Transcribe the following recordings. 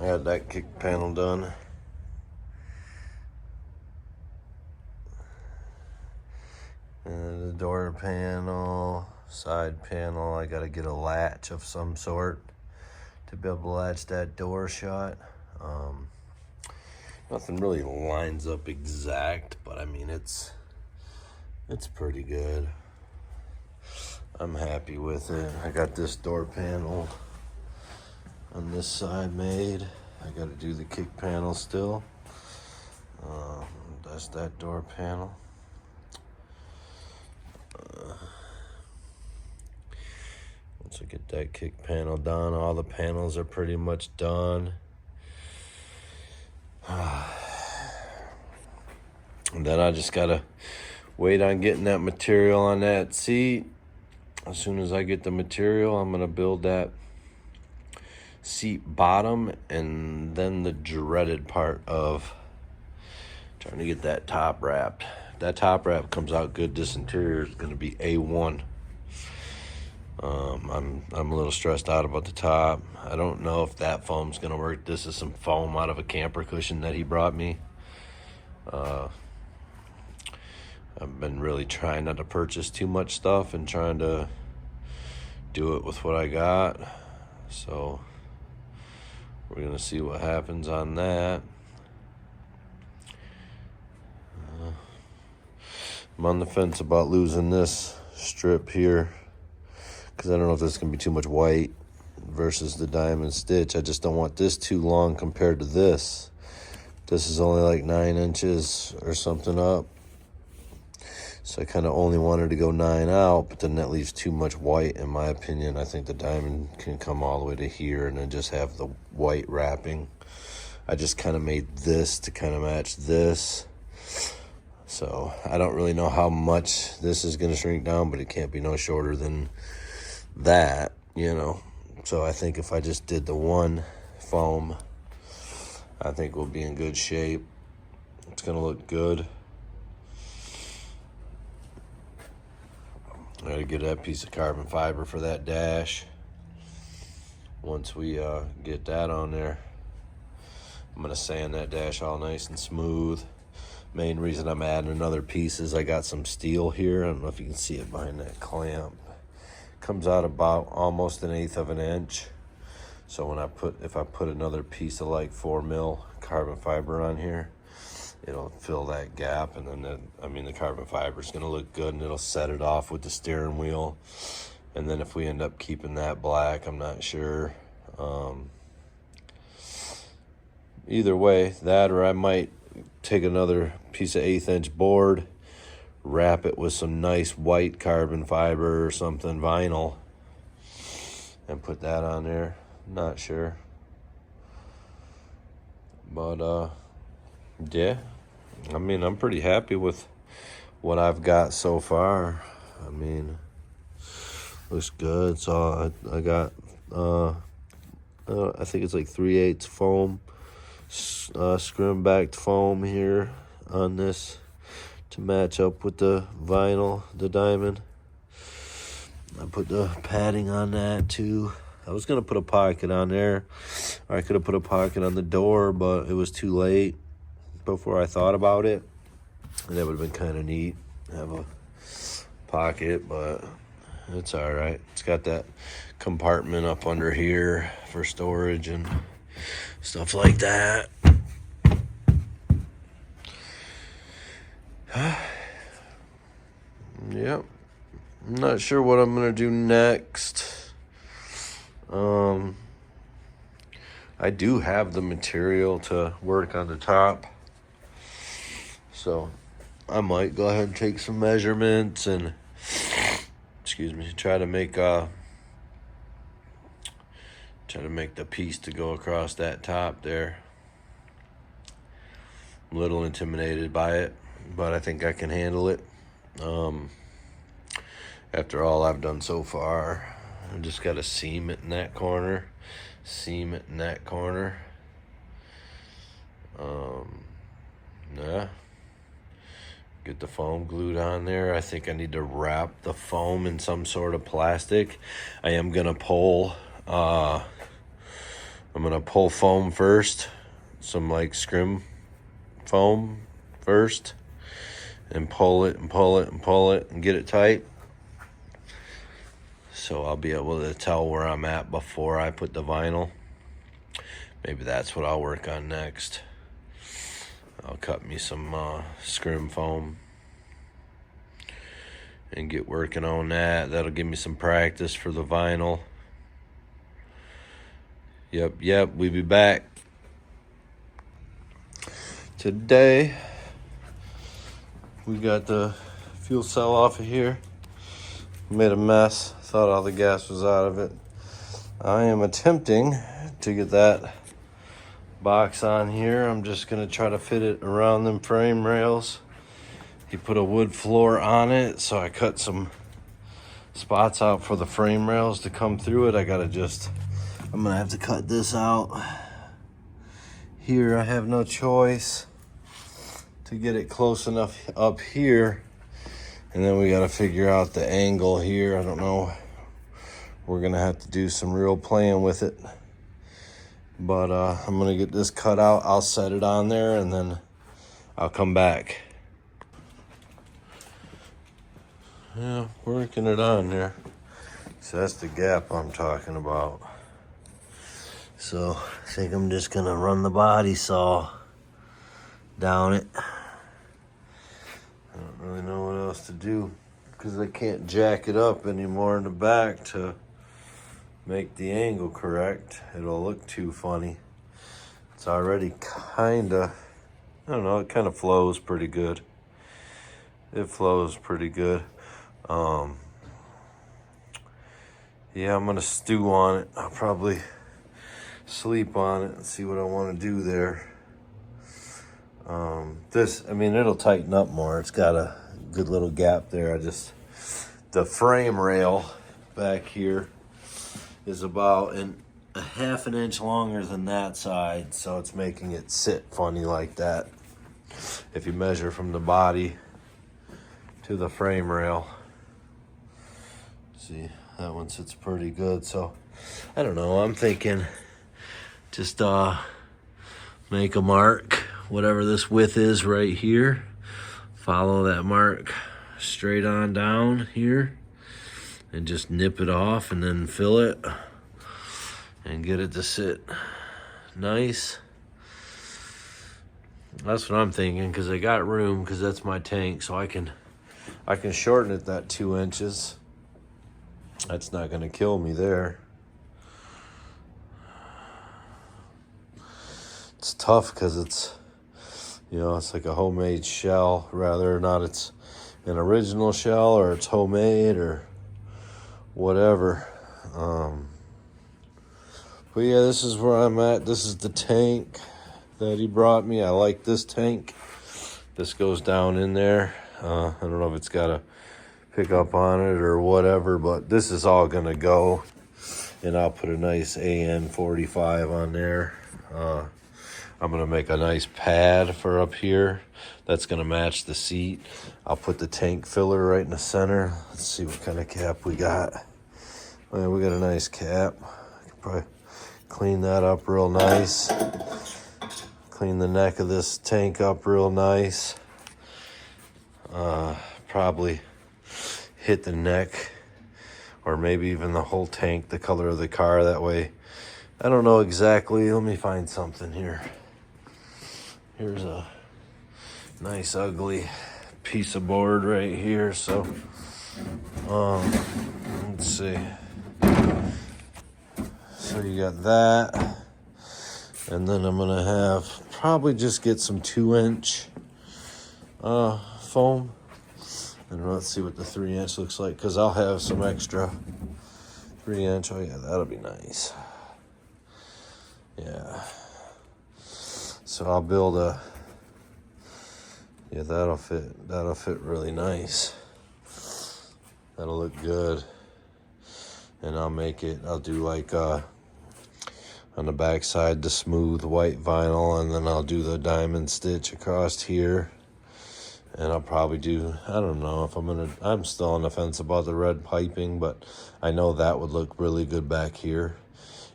I had that kick panel done. And the door panel, side panel, I gotta get a latch of some sort to be able to latch that door shut. Nothing really lines up exact, but I mean it's pretty good. I'm happy with it. I got this door panel on this side made. I gotta do the kick panel still. That's that door panel. Once I get that kick panel done, all the panels are pretty much done. And then I just gotta wait on getting that material on that seat. As soon as I get the material, I'm gonna build that seat bottom, and then the dreaded part of trying to get that top wrapped. If that top wrap comes out good, this interior is gonna be A1. I'm a little stressed out about the top. I don't know if that foam's gonna work. This is some foam out of a camper cushion that he brought me. I've been really trying not to purchase too much stuff and trying to do it with what I got. So we're gonna see what happens on that. I'm on the fence about losing this strip here, because I don't know if this is going to be too much white versus the diamond stitch. I just don't want this too long compared to this. This is only like 9 inches or something up. So I kind of only wanted to go 9 out, but then that leaves too much white in my opinion. I think the diamond can come all the way to here and then just have the white wrapping. I just kind of made this to kind of match this. So I don't really know how much this is going to shrink down, but it can't be no shorter than that, you know. So I think if I just did the one foam, I think we'll be in good shape. It's going to look good. I got to get that piece of carbon fiber for that dash. Once we get that on there, I'm going to sand that dash all nice and smooth. Main reason I'm adding another piece is I got some steel here. I don't know if you can see it behind that clamp. Comes out about almost 1/8 of an inch. So when if I put another piece of like 4 mil carbon fiber on here, it'll fill that gap, and then the carbon fiber is going to look good, and it'll set it off with the steering wheel. And then if we end up keeping that black, I'm not sure. Either way, that, or I might take another piece of 1/8 inch board, wrap it with some nice white carbon fiber or something, vinyl, and put that on there. Not sure. But yeah, I mean, I'm pretty happy with what I've got so far. I mean, looks good. So I got I think it's like 3/8 foam, scrim backed foam here on this to match up with the vinyl, the diamond. I put the padding on that too. I was gonna put a pocket on there, or I could have put a pocket on the door, but it was too late before I thought about it. And that would have been kind of neat, have a pocket, but it's all right. It's got that compartment up under here for storage and stuff like that. Yep. I'm not sure what I'm gonna do next. I do have the material to work on the top, so I might go ahead and take some measurements and try to make the piece to go across that top there. I'm a little intimidated by it, but I think I can handle it. After all I've done so far, I just got to seam it in that corner, yeah. Get the foam glued on there. I think I need to wrap the foam in some sort of plastic. I am gonna pull I'm gonna pull foam first, some like scrim foam first, and pull it and pull it and pull it and get it tight. So I'll be able to tell where I'm at before I put the vinyl. Maybe that's what I'll work on next. I'll cut me some scrim foam and get working on that. That'll give me some practice for the vinyl. Yep, we'll be back. Today, we got the fuel cell off of here. Made a mess, thought all the gas was out of it. I am attempting to get that box on here. I'm just gonna try to fit it around them frame rails. He put a wood floor on it, so I cut some spots out for the frame rails to come through it. I'm gonna have to cut this out here. I have no choice to get it close enough up here, and then we got to figure out the angle here. I don't know, we're gonna have to do some real playing with it, but I'm gonna get this cut out. I'll set it on there and then I'll come back. Yeah, working it on there. So that's the gap I'm talking about. So I think I'm just gonna run the body saw down it. I don't really know what else to do because I can't jack it up anymore in the back to make the angle correct. It'll look too funny. It's already kinda, I don't know, it kind of flows pretty good. It flows pretty good. Yeah, I'm gonna stew on it. I'll probably sleep on it and see what I want to do there. It'll tighten up more. It's got a good little gap there. The frame rail back here is about a half an inch longer than that side, so it's making it sit funny like that. If you measure from the body to the frame rail, see, that one sits pretty good. So I don't know, I'm thinking just make a mark, whatever this width is right here, follow that mark straight on down here and just nip it off and then fill it and get it to sit nice. That's what I'm thinking, because I got room, because that's my tank, so I can shorten it that 2 inches. That's not gonna kill me there. It's tough because it's like a homemade shell, whether or not it's an original shell or it's homemade or whatever. But yeah, this is where I'm at. This is the tank that he brought me. I like this tank. This goes down in there. I don't know if it's got a pickup on it or whatever, but this is all gonna go, and I'll put a nice AN45 on there. I'm gonna make a nice pad for up here that's gonna match the seat. I'll put the tank filler right in the center. Let's see what kind of cap we got. Well, we got a nice cap. I can probably clean that up real nice. Clean the neck of this tank up real nice. Probably hit the neck or maybe even the whole tank the color of the car. That way, I don't know exactly. Let me find something here. Here's a nice ugly piece of board right here. So let's see. So you got that, and then I'm gonna have probably just get some 2-inch foam, and let's see what the 3-inch looks like, because I'll have some extra 3-inch. Oh yeah, that'll be nice. Yeah. So I'll build that'll fit really nice. That'll look good. And I'll do like on the back side the smooth white vinyl, and then I'll do the diamond stitch across here. And I'll probably do, I don't know if I'm still on the fence about the red piping, but I know that would look really good back here.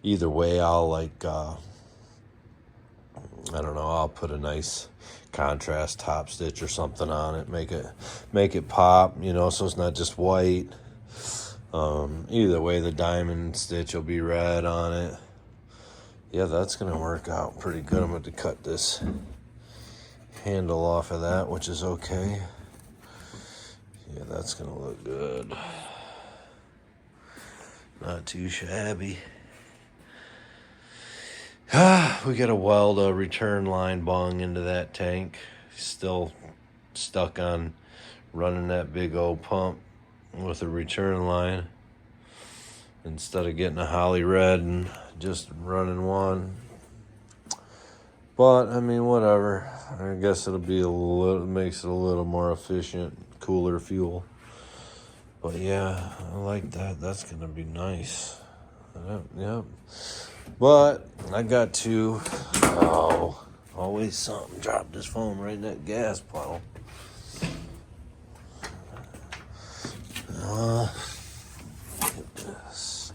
either way, I'll like, I don't know, I'll put a nice contrast top stitch or something on it, make it pop, you know, so it's not just white. Either way, the diamond stitch will be red on it. Yeah, that's gonna work out pretty good. I'm going to cut this handle off of that, which is okay. Yeah, that's gonna look good. Not too shabby. We got to weld a return line bung into that tank. Still stuck on running that big old pump with a return line instead of getting a holly red and just running one. But I mean, whatever. I guess it'll be makes it a little more efficient, cooler fuel. But yeah, I like that. That's gonna be nice. Yep. But I got to, always something. Drop this phone right in that gas puddle. Look at this.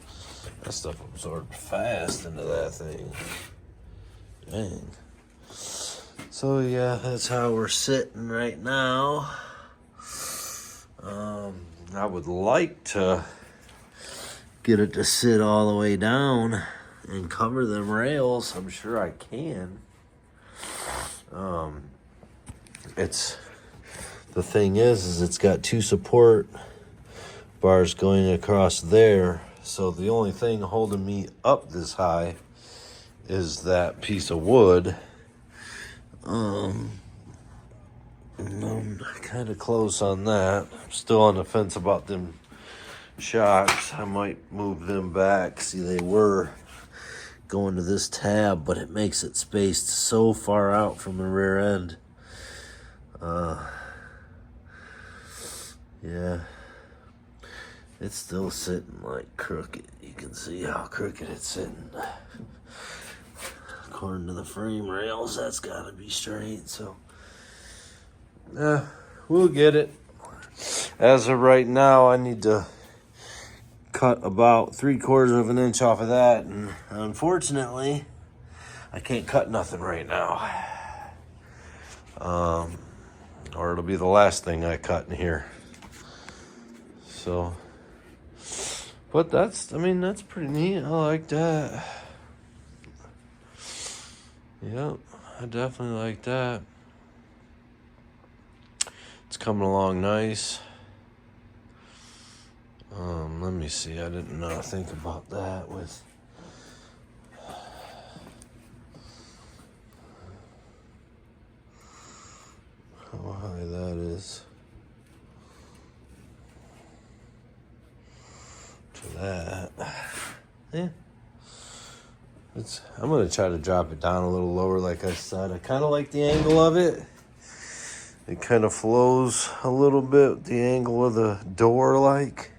That stuff absorbed fast into that thing. Dang. So yeah, that's how we're sitting right now. I would like to get it to sit all the way down and cover them rails. I'm sure I can. The thing is it's got two support bars going across there. So the only thing holding me up this high is that piece of wood. And I'm kind of close on that. I'm still on the fence about them shocks. I might move them back. See, they were going to this tab, but it makes it spaced so far out from the rear end. Yeah, it's still sitting like crooked. You can see how crooked it's sitting. According to the frame rails, that's got to be straight. So we'll get it. As of right now, I need to cut about 3/4 of an inch off of that, and unfortunately I can't cut nothing right now, or it'll be the last thing I cut in here. So, but that's pretty neat. I like that. Yep, I definitely like that. It's coming along nice. Let me see. I didn't think about that with how high that is to that. Yeah. I'm going to try to drop it down a little lower, like I said. I kind of like the angle of it. It kind of flows a little bit, the angle of the door, like.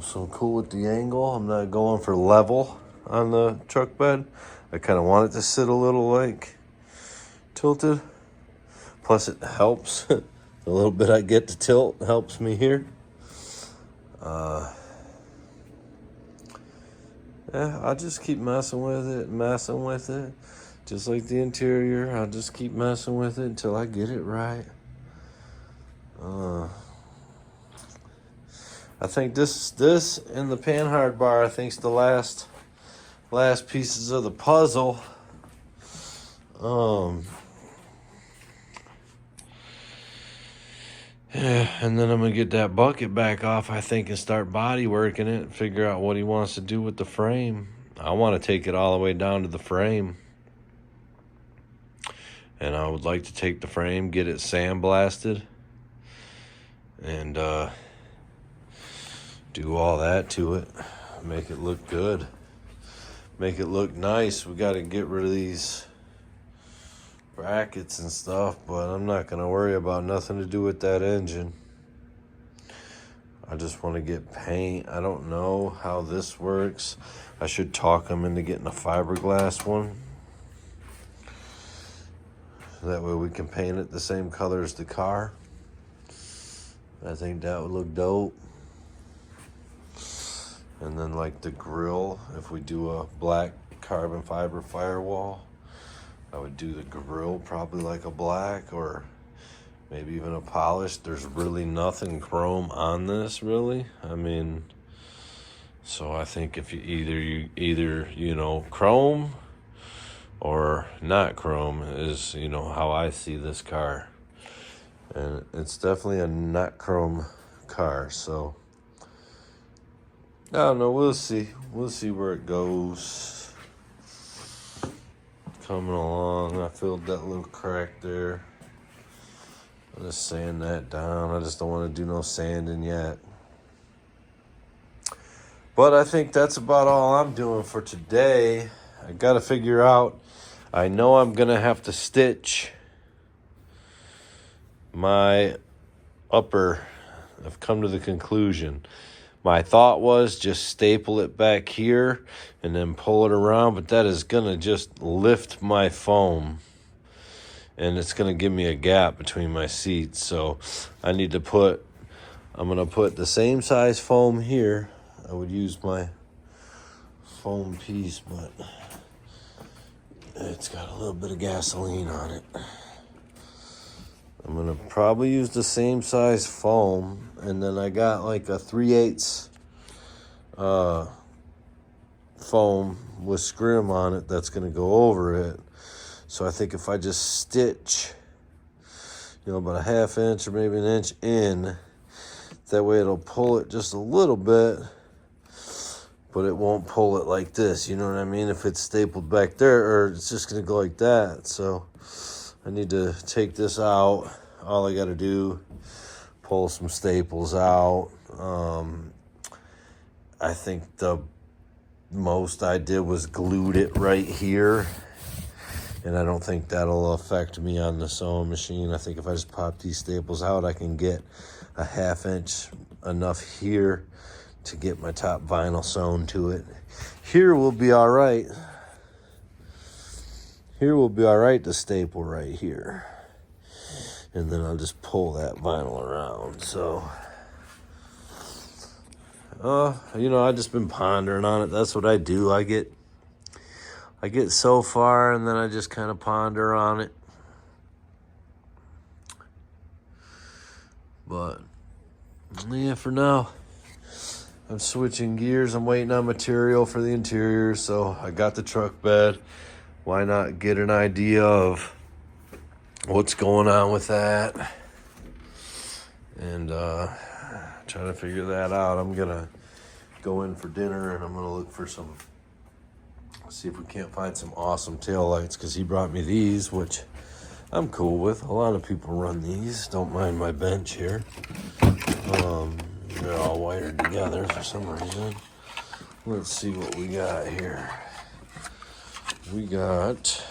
So I'm cool with the angle. I'm not going for level on the truck bed. I kind of want it to sit a little like tilted. Plus it helps. The little bit I get to tilt helps me here. Yeah, I'll just keep messing with it. Just like the interior, I'll just keep messing with it until I get it right. I think this and the panhard bar, I think, is the last pieces of the puzzle. Yeah, and then I'm gonna get that bucket back off, I think, and start body working it and figure out what he wants to do with the frame. I want to take it all the way down to the frame. And I would like to take the frame, get it sandblasted, and do all that to it. Make it look good. Make it look nice. We got to get rid of these brackets and stuff, but I'm not going to worry about nothing to do with that engine. I just want to get paint. I don't know how this works. I should talk them into getting a fiberglass one. That way we can paint it the same color as the car. I think that would look dope. And then like the grill, if we do a black carbon fiber firewall, I would do the grill probably like a black or maybe even a polished. There's really nothing chrome on this, really. I mean, so I think if you either chrome or not chrome is how I see this car, and it's definitely a not chrome car. So I don't know. We'll see where it goes. Coming along. I filled that little crack there. I'll just sand that down. I just don't want to do no sanding yet. But I think that's about all I'm doing for today. I got to figure out. I know I'm going to have to stitch my upper. I've come to the conclusion. My thought was just staple it back here and then pull it around, but that is going to just lift my foam. And it's going to give me a gap between my seats. So I'm going to put the same size foam here. I would use my foam piece, but it's got a little bit of gasoline on it. I'm going to probably use the same size foam. And then I got like a 3/8 foam with scrim on it that's going to go over it. So I think if I just stitch, about a 1/2 inch or maybe 1 inch in, that way it'll pull it just a little bit, but it won't pull it like this. You know what I mean? If it's stapled back there, or it's just going to go like that. So I need to take this out. All I got to do, pull some staples out. I think the most I did was glued it right here. And I don't think that'll affect me on the sewing machine. I think if I just pop these staples out, I can get a 1/2 inch enough here to get my top vinyl sewn to it. Here will be all right. Here will be all right to staple right here. And then I'll just pull that vinyl around. So, I've just been pondering on it. That's what I do. I get so far, and then I just kind of ponder on it. But, yeah, for now, I'm switching gears. I'm waiting on material for the interior, so I got the truck bed. Why not get an idea of what's going on with that? And trying to figure that out. I'm going to go in for dinner, and I'm going to look for see if we can't find some awesome taillights, because he brought me these, which I'm cool with. A lot of people run these. Don't mind my bench here. They're all wired together for some reason. Let's see what we got here. We got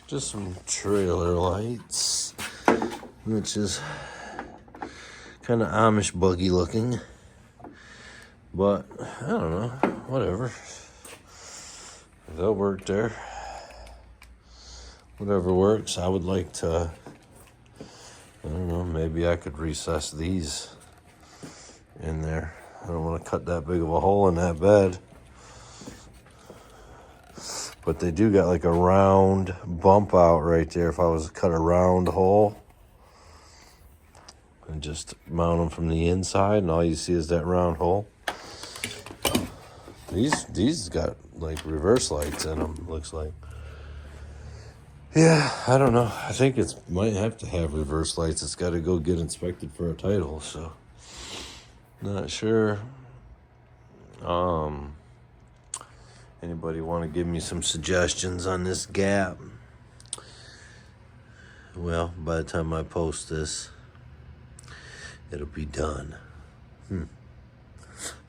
just some trailer lights, which is kind of Amish buggy looking. But I don't know. Whatever. They'll work there. Whatever works. I would like to, I don't know, maybe I could recess these in there. I don't want to cut that big of a hole in that bed. But they do got like a round bump out right there if I was to cut a round hole. And just mount them from the inside, and all you see is that round hole. These got like reverse lights in them, looks like. Yeah, I don't know. I think it might have to have reverse lights. It's got to go get inspected for a title, so not sure. Anybody want to give me some suggestions on this gap? Well, by the time I post this, it'll be done.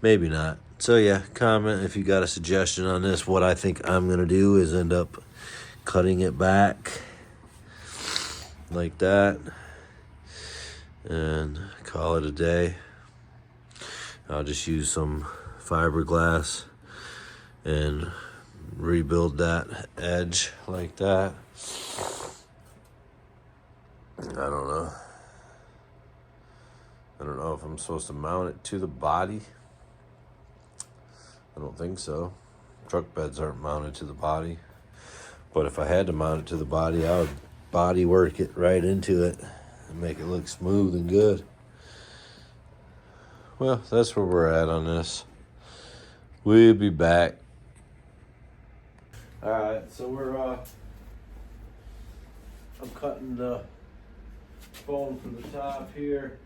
Maybe not. So yeah, comment if you got a suggestion on this. What I think I'm going to do is end up cutting it back like that and call it a day. I'll just use some fiberglass and rebuild that edge like that. I don't know. I don't know if I'm supposed to mount it to the body I don't think so. Truck beds aren't mounted to the body. But if I had to mount it to the body, I would body work it right into it and make it look smooth and good. Well, that's where we're at on this. We'll be back. Alright, so I'm cutting the foam from the top here.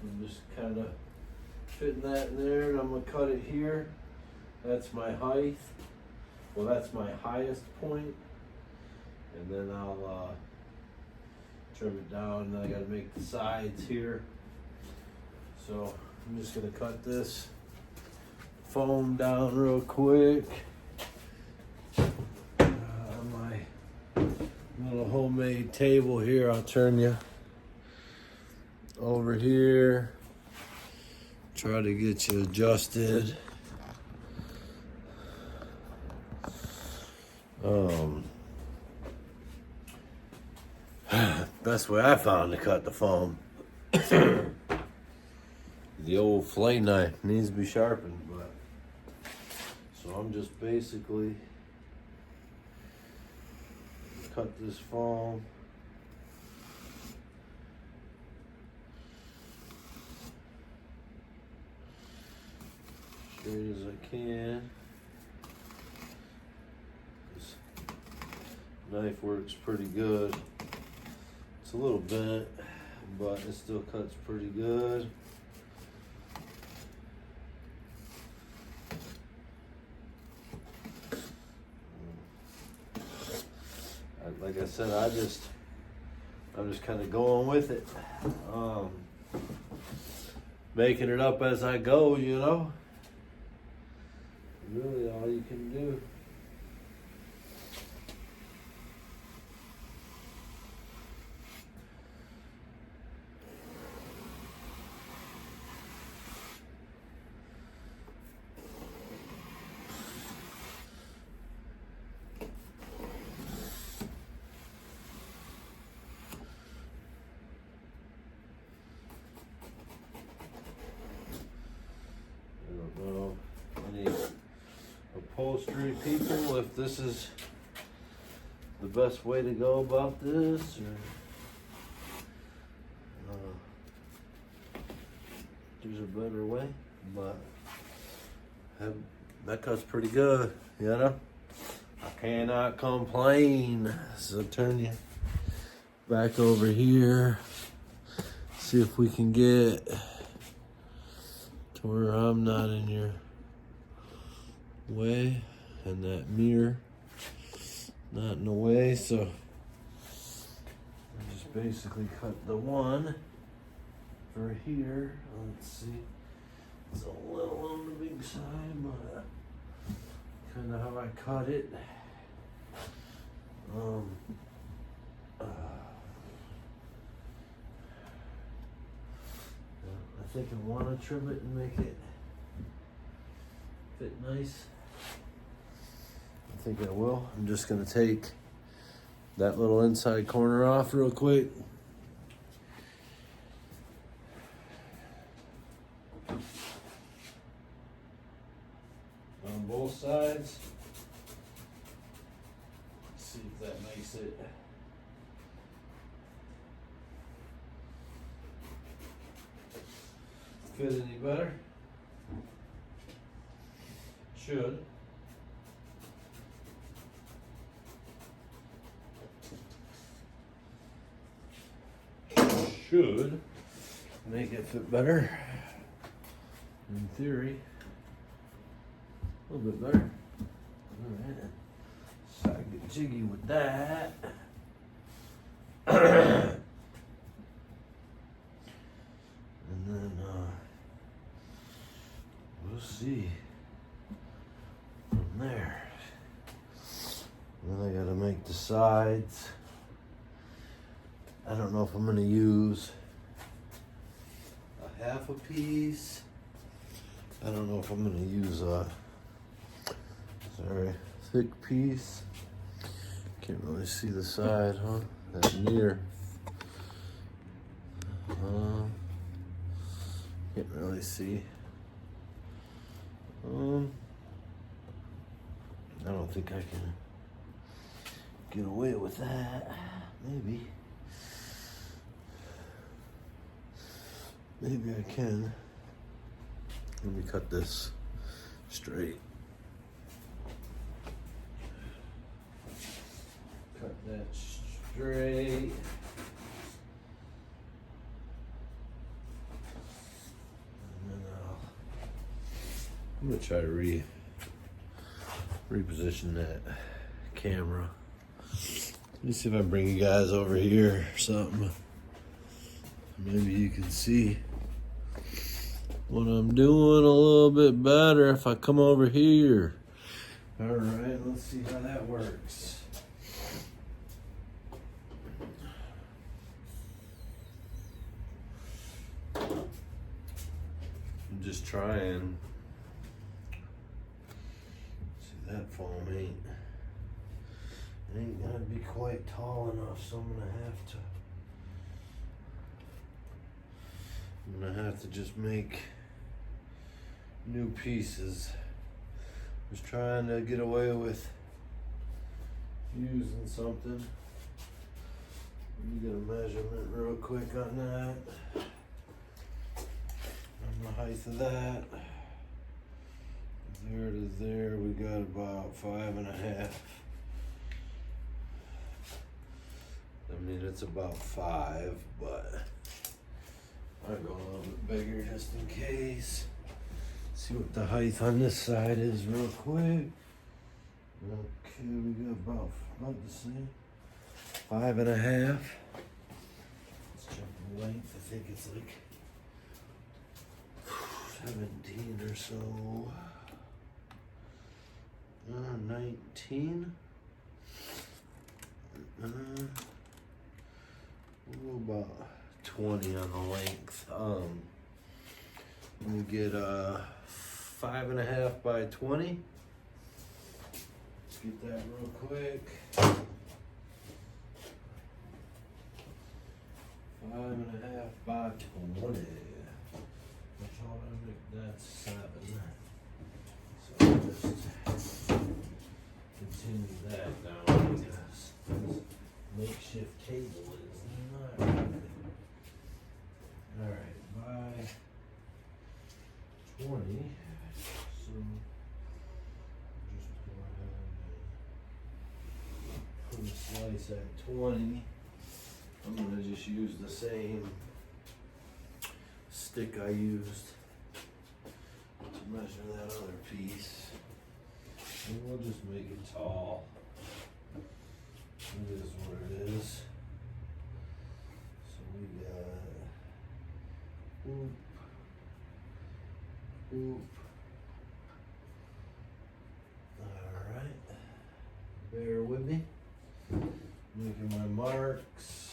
I'm just kind of fitting that in there, and I'm going to cut it here. That's my height. Well, that's my highest point. And then I'll trim it down, and then I got to make the sides here. So I'm just going to cut this foam down real quick. My little homemade table here, I'll turn you over here. Try to get you adjusted. Best way I found to cut the foam. The old flay knife needs to be sharpened, but so I'm just basically cut this foam. Straight as I can. This knife works pretty good. It's a little bent, but it still cuts pretty good. Like I said, I'm just kind of going with it, making it up as I go, you know. Really, all you can do. Any upholstery people, if this is the best way to go about this, or there's a better way, but that cuts pretty good, you know. I cannot complain. So turn you back over here, see if we can get to where I'm not in your way and that mirror not in the way. So I just basically cut the one for here. Let's see, it's a little on the big side, but kind of how I cut it. I think I want to trim it and make it fit nice. I think I will. I'm just going to take that little inside corner off real quick. On both sides. Let's see if that makes it. Fit any better? Should. Should make it fit better. In theory. A little bit better. Alright. So I get jiggy with that. And then we'll see from there. Then I gotta make the sides. I don't know if I'm gonna use a half a piece. I don't know if I'm gonna use a thick piece. Can't really see the side, huh? That mirror. Can't really see. I don't think I can get away with that. Maybe I can. Let me cut this straight. Cut that straight. And then I'm gonna try to reposition that camera. Let me see if I can bring you guys over here or something. Maybe you can see what I'm doing a little bit better if I come over here. All right, let's see how that works. I'm just trying. See, that foam ain't gonna be quite tall enough, so I'm gonna have to just make new pieces. Just trying to get away with using something. Let me get a measurement real quick on that. On the height of that. There to there, we got about 5.5. I mean, it's about 5, but I go a little bit bigger just in case. See what the height on this side is real quick. Okay, we got about the same. 5.5. Let's check the length. I think it's like 17 or so. 19. About 20 on the length. Let me get 5.5 by 20. Let's get that real quick. 5.5 by 20. That's all I make. That's 7. So I'll just continue that down because this makeshift table is not right. All right, by 20. So just go ahead and put a slice at 20. I'm gonna just use the same stick I used to measure that other piece. And we'll just make it tall. It is what it is. So we got oop, oop. All right. Bear with me. Making my marks.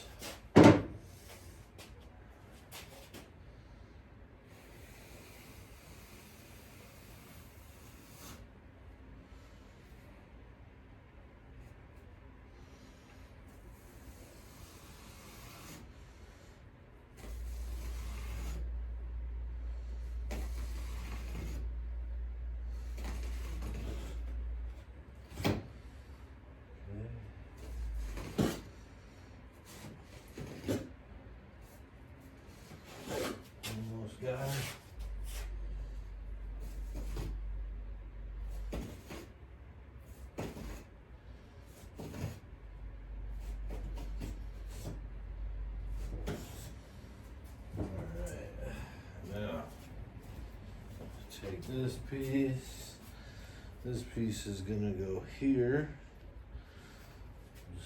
Guy. Alright, now take this piece. This piece is gonna go here.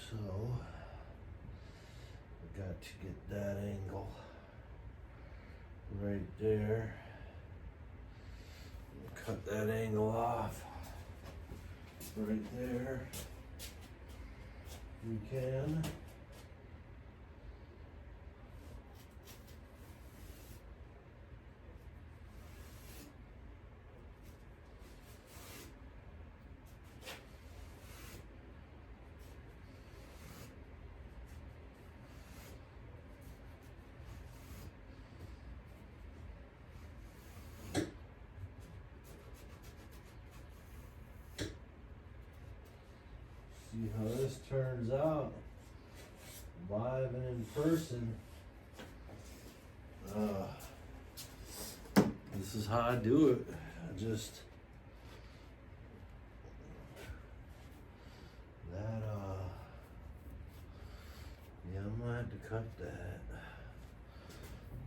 So I got to get that angle right there. Cut that angle off right there. We can. See how this turns out live and in person. This is how I do it. I just yeah, I'm gonna have to cut that.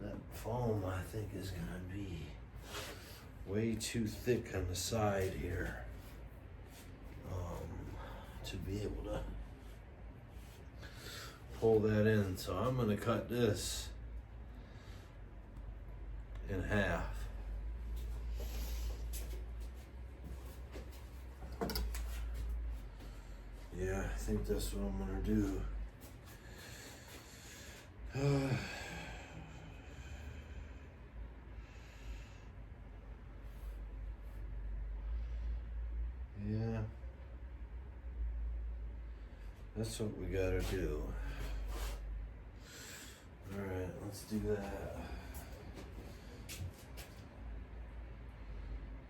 That foam I think is gonna be way too thick on the side here to be able to pull that in. So I'm gonna cut this in half. Yeah, I think that's what I'm gonna do. Yeah, that's what we gotta do. All right, let's do that.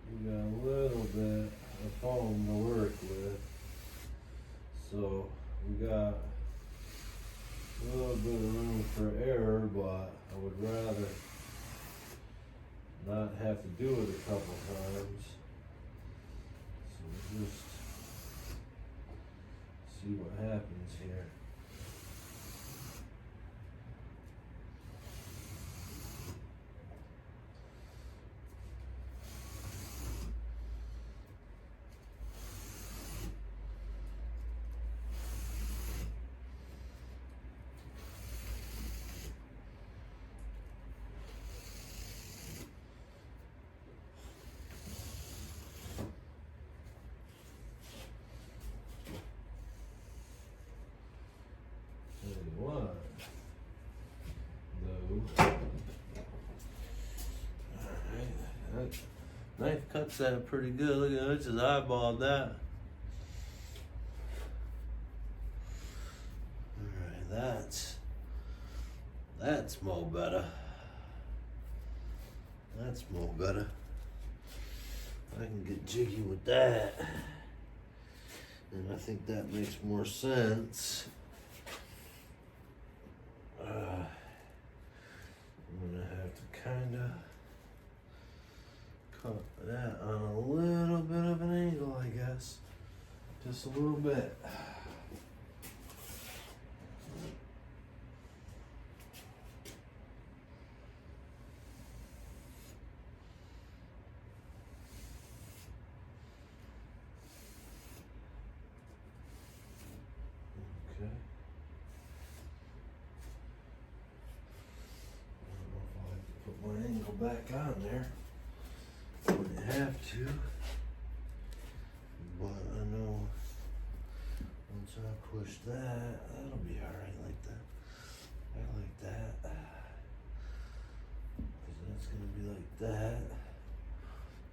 We got a little bit of foam to work with, so we got a little bit of room for error, but I would rather not have to do it a couple times. So we'll just see what happens here. Knife cuts that pretty good. Look at that, I just eyeballed that. Alright, that's more better. That's more better. I can get jiggy with that. And I think that makes more sense. I'm gonna have to kinda cut that on a little bit of an angle, I guess. Just a little bit. Okay. I don't know if I'll have to put my angle back on there. I have to, but I know once I push that, that'll be alright like that. I like that. Because that's gonna be like that.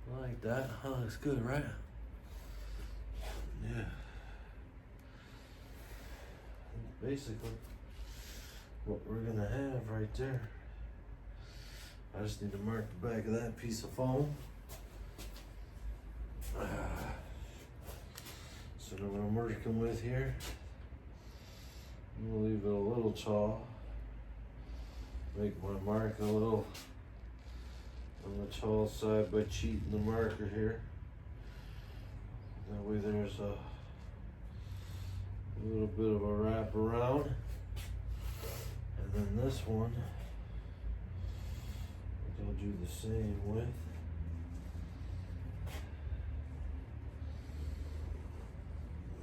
I like that. That looks good, right? Yeah. That's basically what we're gonna have right there. I just need to mark the back of that piece of foam. So now what I'm working with here, I'm gonna leave it a little tall. Make my mark a little on the tall side by cheating the marker here. That way there's a little bit of a wrap around. And then this one, I'll do the same with.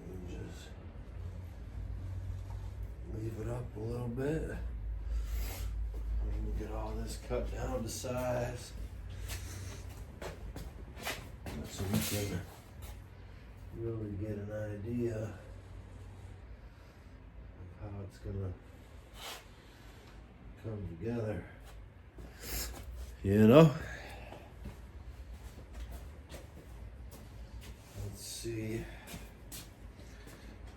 And just leave it up a little bit. And we'll get all this cut down to size. So we can really get an idea of how it's gonna come together. You know? Let's see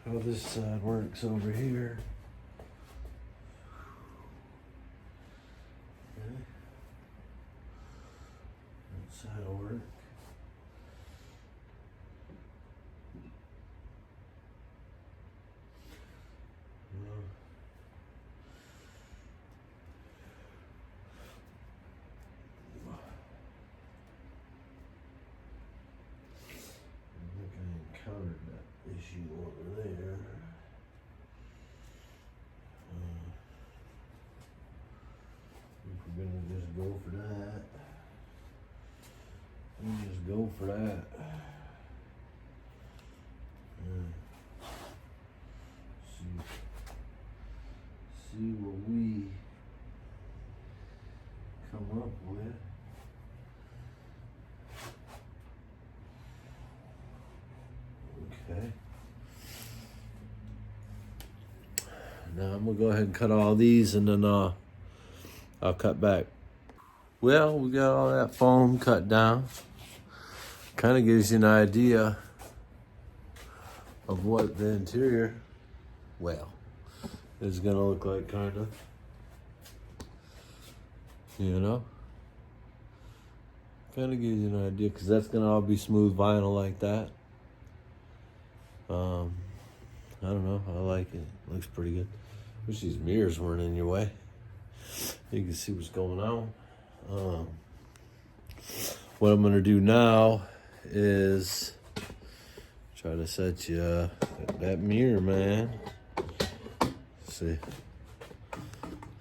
how this side works over here. Okay. That side will work. you over there. If we're gonna just go for that, we just go for that. See what we come up with. Okay. Now I'm gonna go ahead and cut all these, and then I'll cut back. Well, we got all that foam cut down. Kind of gives you an idea of what the interior, well, is gonna look like, kind of. You know? Kind of gives you an idea, because that's gonna all be smooth vinyl like that. I don't know, I like it. Looks pretty good. Wish these mirrors weren't in your way. You can see what's going on. What I'm gonna do now is try to set you that mirror, man.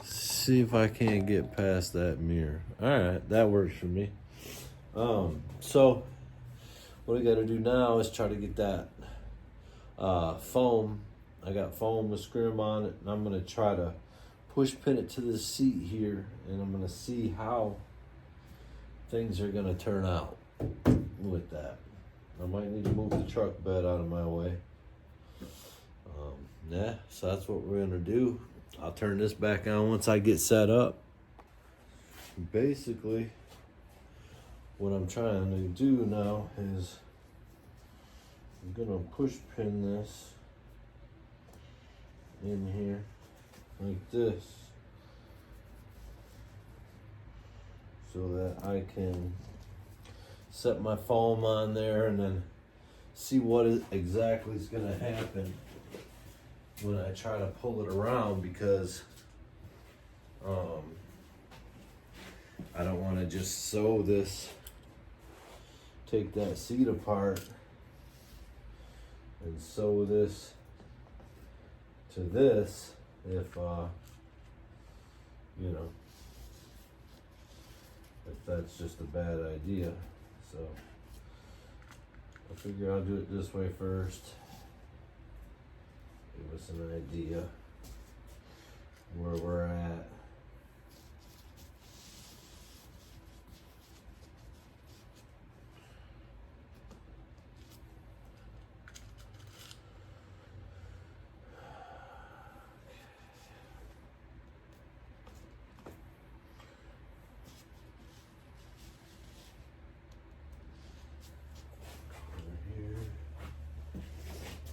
See if I can't get past that mirror. All right, that works for me. So what I got to do now is try to get that foam. I got foam with scrim on it, and I'm gonna try to push pin it to the seat here, and I'm gonna see how things are gonna turn out with that. I might need to move the truck bed out of my way. Yeah, so that's what we're gonna do. I'll turn this back on once I get set up. Basically, what I'm trying to do now is I'm gonna push pin this in here like this, so that I can set my foam on there and then see what exactly is gonna happen when I try to pull it around, because I don't want to just sew this, take that seat apart and sew this to this if you know, if that's just a bad idea. So I figure I'll do it this way first. Give us an idea where we're at. Over here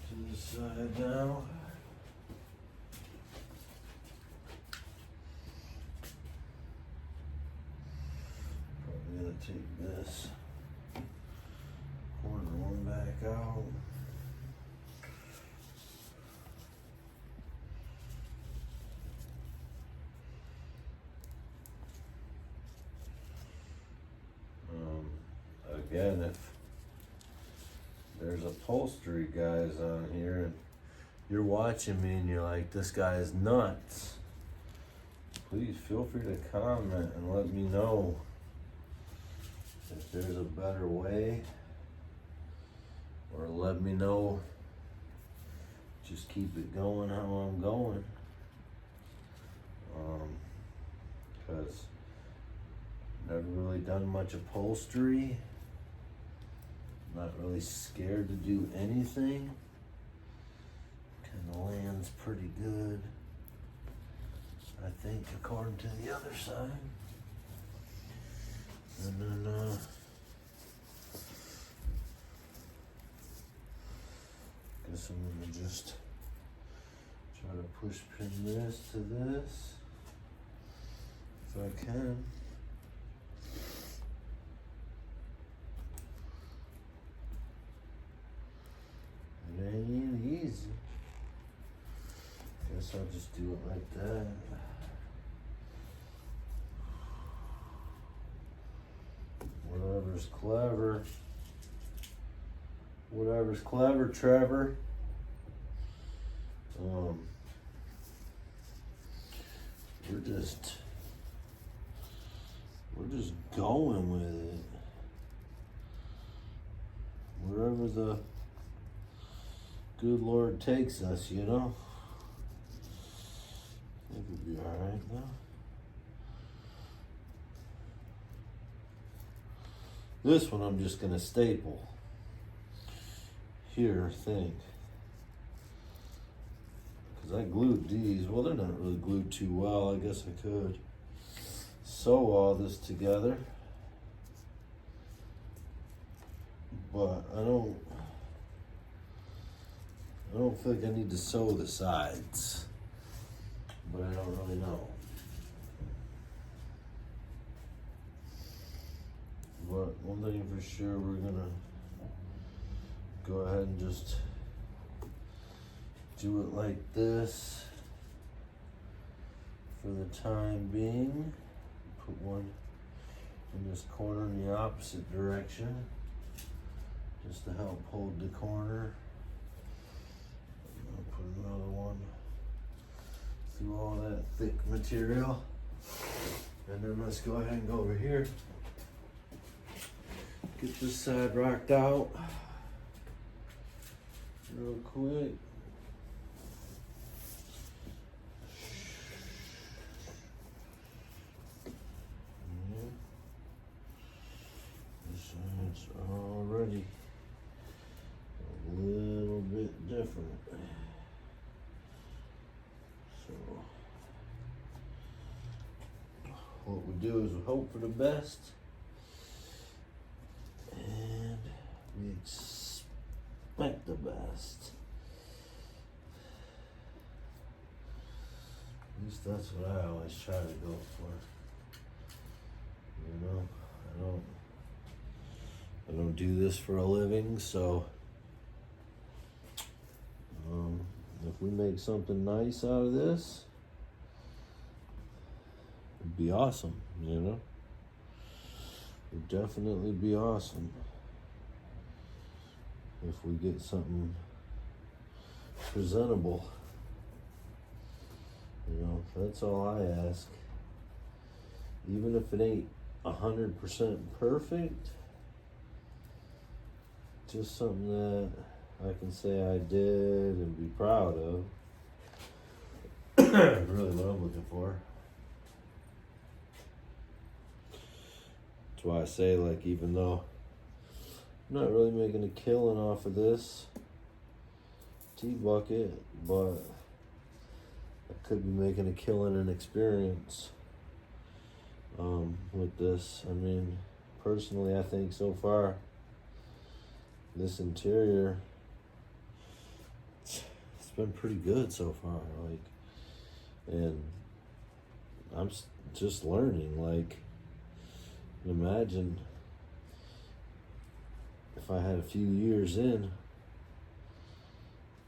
to the side now. Take this corner one back out. Again, if there's upholstery guys on here and you're watching me and you're like, this guy is nuts, please feel free to comment and let me know if there's a better way, or let me know, just keep it going how I'm going, because never really done much upholstery, not really scared to do anything, kind of lands pretty good, I think, according to the other side. And then guess I'm gonna just try to push pin this to this if I can. It ain't easy. Guess I'll just do it like that. Whatever's clever. Whatever's clever, Trevor. just going with it. Wherever the good Lord takes us, you know. I think we'll be all right now. This one I'm just gonna staple here, I think. Because I glued these. Well, they're not really glued too well. I guess I could sew all this together. But I don't feel like I need to sew the sides. But I don't really know. But one thing for sure, we're gonna go ahead and just do it like this for the time being. Put one in this corner in the opposite direction, just to help hold the corner. I'll put another one through all that thick material. And then let's go ahead and go over here. Get this side rocked out real quick. This side's already a little bit different. So what we do is we hope for the best. And we expect the best. At least that's what I always try to go for. You know, I don't do this for a living, so if we make something nice out of this, it'd be awesome, you know? Would definitely be awesome if we get something presentable. You know, that's all I ask. Even if it ain't 100% perfect, just something that I can say I did and be proud of. Really what I'm looking for. That's why I say, like, even though I'm not really making a killing off of this tea bucket, but I could be making a killing and experience with this. I mean, personally, I think so far, this interior, it's been pretty good so far. Like, and I'm just learning. Like, imagine if I had a few years in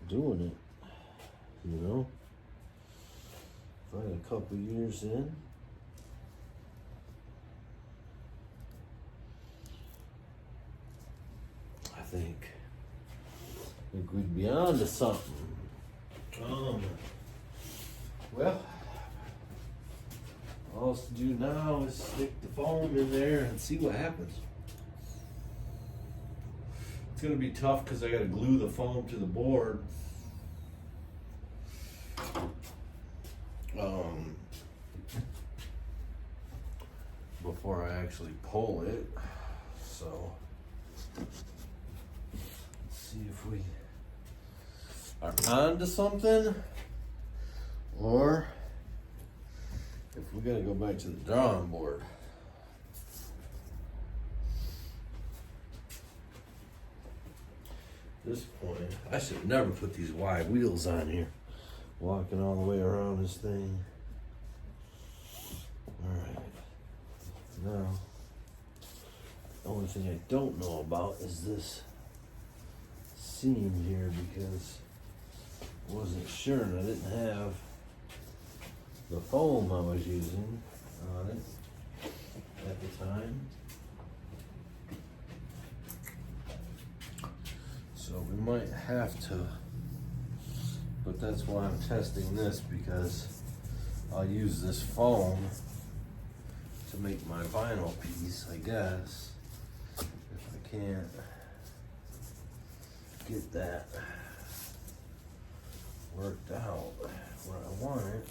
doing it, you know? If I had a couple years in, I think we'd be on to something. Well, all to do now is stick the foam in there and see what happens. It's gonna be tough because I gotta glue the foam to the board. Before I actually pull it. So let's see if we are on to something, or if we gotta go back to the drawing board. At this point, I should have never put these wide wheels on here, walking all the way around this thing. All right, now the only thing I don't know about is this seam here, because I wasn't sure and I didn't have the foam I was using on it at the time. So we might have to, but that's why I'm testing this, because I'll use this foam to make my vinyl piece, I guess, if I can't get that worked out where I want it.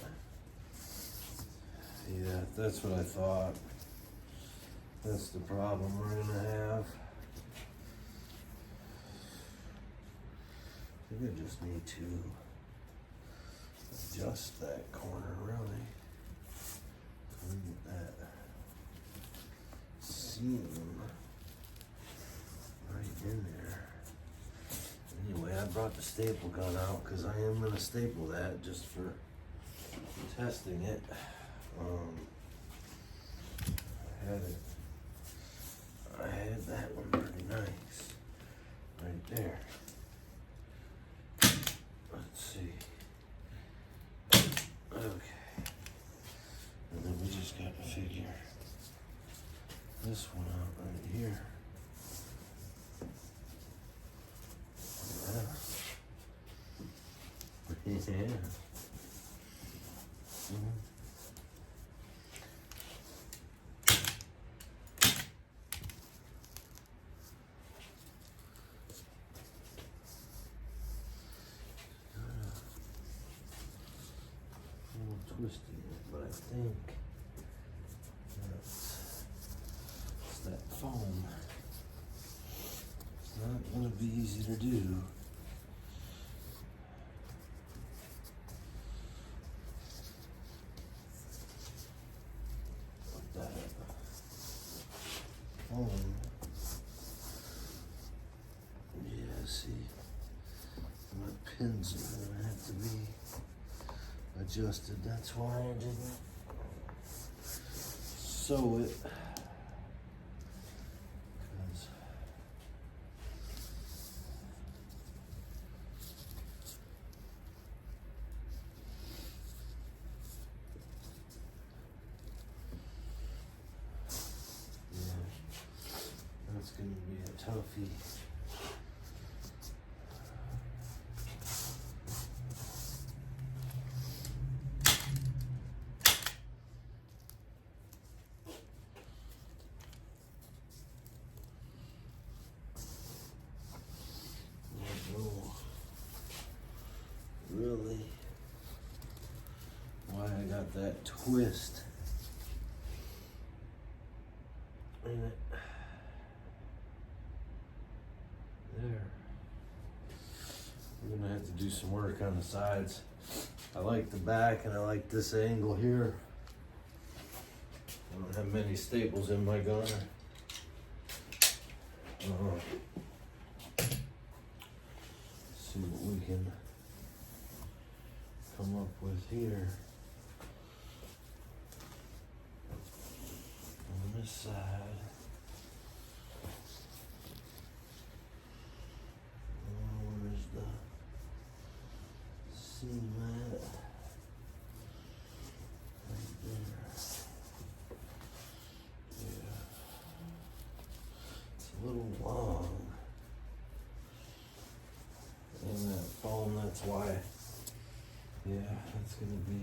Yeah, that's what I thought. That's the problem we're gonna have. I think I just need to adjust that corner really. Get that seam right in there. Anyway, I brought the staple gun out because I am going to staple that just for testing it. I had that one pretty nice right there. Let's see. Okay. And then we just got to figure this one out right here. Yeah. Yeah. Twisting it, but I think it's that foam. It's not going to be easy to do. Put that foam. Yeah, see, my pins are going to have to be adjusted. That's why I didn't sew it. Yeah, that's going to be a toughie. Really why I got that twist in it. There. We're gonna have to do some work on the sides. I like the back and I like this angle here. I don't have many staples in my gunner. See what we can come up with here on this side. Where's the seam at? Right there. Yeah. It's a little long. And that foam, that's why. Yeah, that's going to be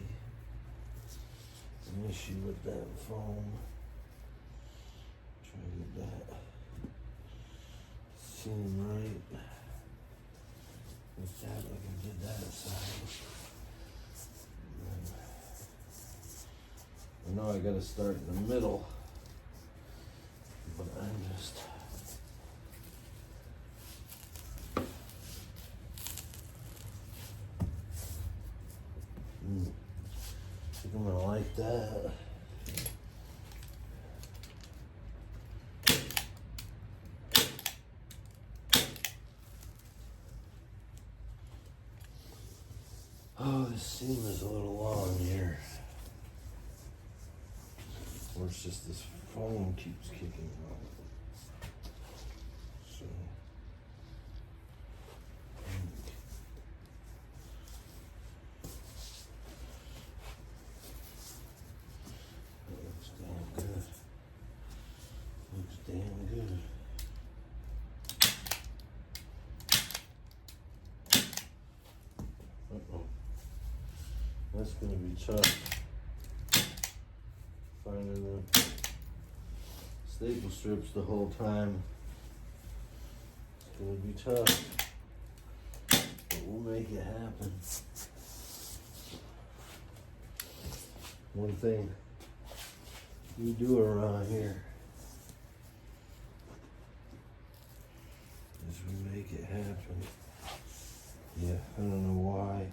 an issue with that foam. Try to get that seam right. With that, like I did that side. I know I got to start in the middle, but I'm just. I think I'm gonna like that. Oh, this seam is a little long here. Or it's just this foam keeps kicking out. So. That's going to be tough. finding the staple strips the whole time. It's gonna be tough, but we'll make it happen. One thing we do around here is we make it happen. Yeah, I don't know why.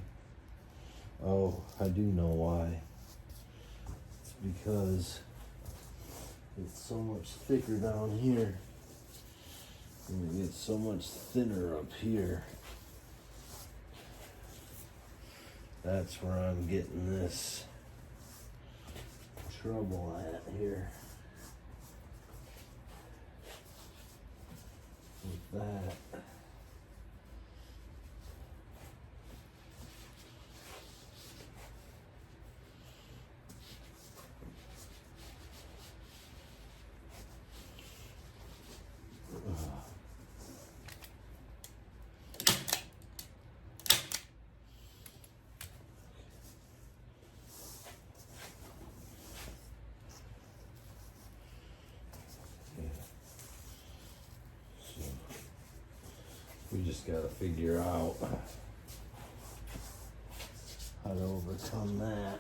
Oh, I do know why. It's because it's so much thicker down here and it gets so much thinner up here. That's where I'm getting this trouble at here with that. We just got to figure out how to overcome that.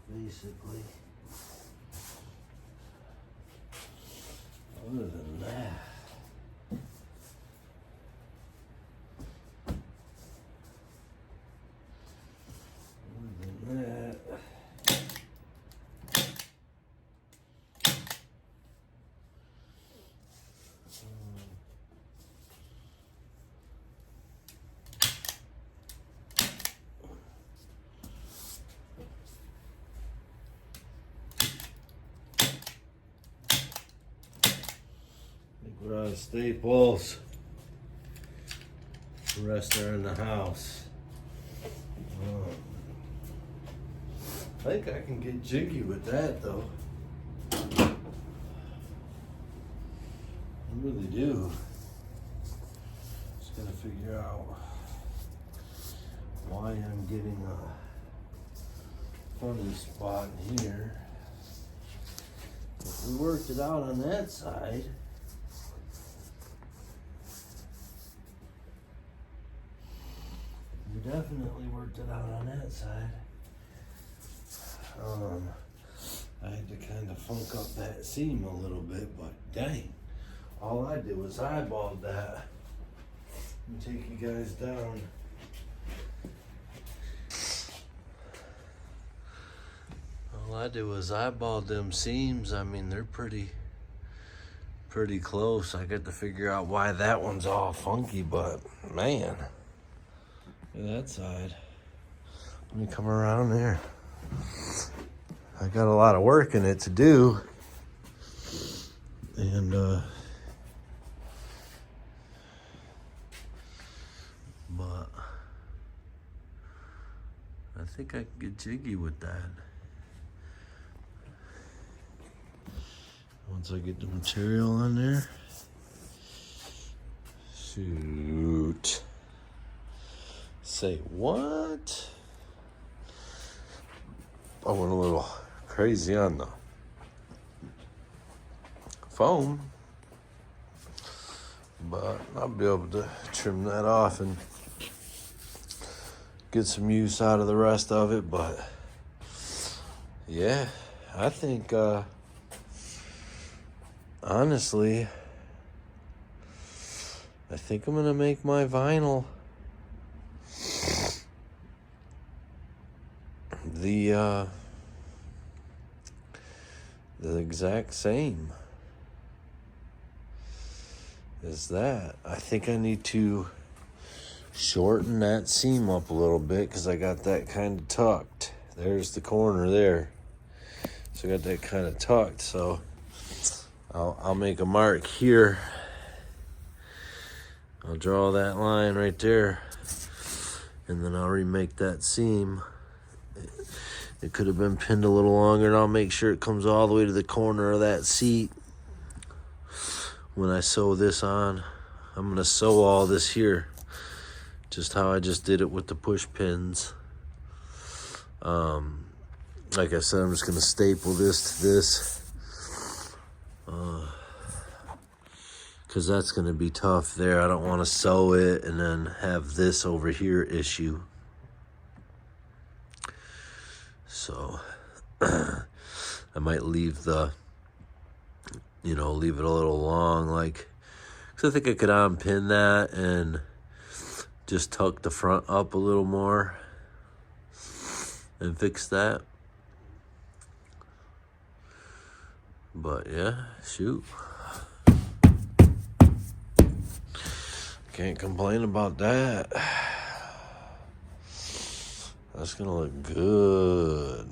Basically, other than that, we're out of staples. The rest are in the house. I think I can get jiggy with that though. I really do. Just gotta figure out why I'm getting a funny spot here. If we worked it out on that side, we definitely worked it out on that side. I had to kind of funk up that seam a little bit, but dang, all I did was eyeballed that. Let me take you guys down. All I did was eyeball them seams. I mean, they're pretty close. I got to figure out why that one's all funky, but man, look at that side. Let me come around there. I got a lot of work in it to do, and but I think I can get jiggy with that once I get the material on there. Shoot. Say what? I went a little crazy on the foam, but I'll be able to trim that off and get some use out of the rest of it. But yeah, I think honestly, I think I'm gonna make my vinyl the exact same as that. I think I need to shorten that seam up a little bit because I got that kind of tucked. There's the corner there, so I got that kind of tucked. So I'll make a mark here. I'll draw that line right there, and then I'll remake that seam. It could have been pinned a little longer, and I'll make sure it comes all the way to the corner of that seat. When I sew this on, I'm going to sew all this here, just how I just did it with the push pins. Like I said, I'm just gonna staple this to this, because that's gonna be tough there. I don't want to sew it and then have this over here issue. So I might leave the, leave it a little long, like, because I think I could unpin that and just tuck the front up a little more and fix that. But yeah, shoot. Can't complain about that. That's gonna look good.